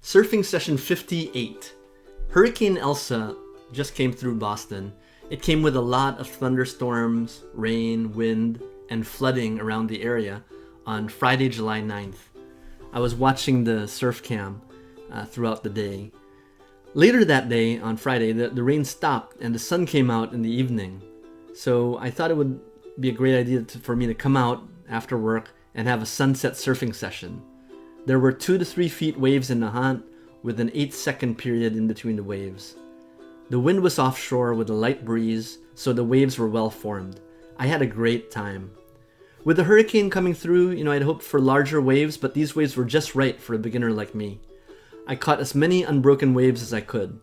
Surfing session 58. Hurricane Elsa just came through Boston. It came with a lot of thunderstorms, rain, wind, and flooding around the area on Friday, July 9th. I was watching the surf cam throughout the day. Later that day, on Friday, the rain stopped and the sun came out in the evening. So I thought it would be a great idea for me to come out after work and have a sunset surfing session. There were 2 to 3 feet waves in Nahant with an 8-second period in between the waves. The wind was offshore with a light breeze, so the waves were well formed. I had a great time. With the hurricane coming through, I'd hoped for larger waves, but these waves were just right for a beginner like me. I caught as many unbroken waves as I could.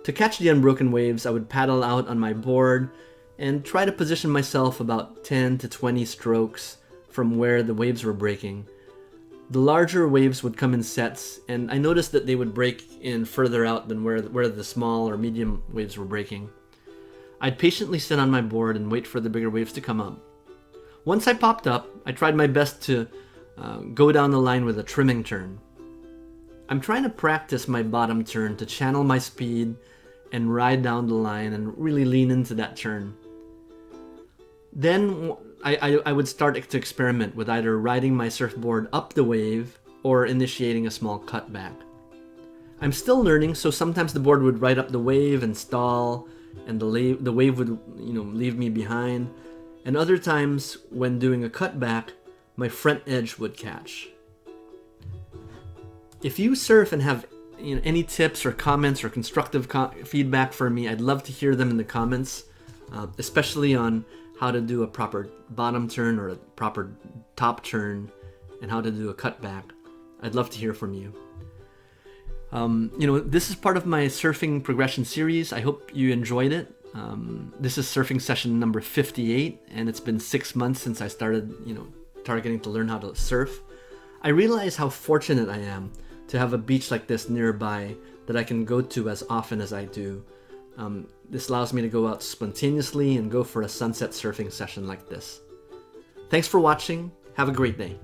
To catch the unbroken waves, I would paddle out on my board and try to position myself about 10 to 20 strokes from where the waves were breaking. The larger waves would come in sets, and I noticed that they would break in further out than where the small or medium waves were breaking. I'd patiently sit on my board and wait for the bigger waves to come up. Once I popped up, I tried my best to go down the line with a trimming turn. I'm trying to practice my bottom turn to channel my speed and ride down the line and really lean into that turn. Then I would start to experiment with either riding my surfboard up the wave or initiating a small cutback. I'm still learning, so sometimes the board would ride up the wave and stall, and the wave would leave me behind. And other times, when doing a cutback, my front edge would catch. If you surf and have any tips or comments or constructive feedback for me, I'd love to hear them in the comments, especially on how to do a proper bottom turn or a proper top turn, and how to do a cutback. I'd love to hear from you. This is part of my surfing progression series. I hope you enjoyed it. This is surfing session number 58, and it's been 6 months since I started, targeting to learn how to surf. I realize how fortunate I am to have a beach like this nearby that I can go to as often as I do. This allows me to go out spontaneously and go for a sunset surfing session like this. Thanks for watching. Have a great day.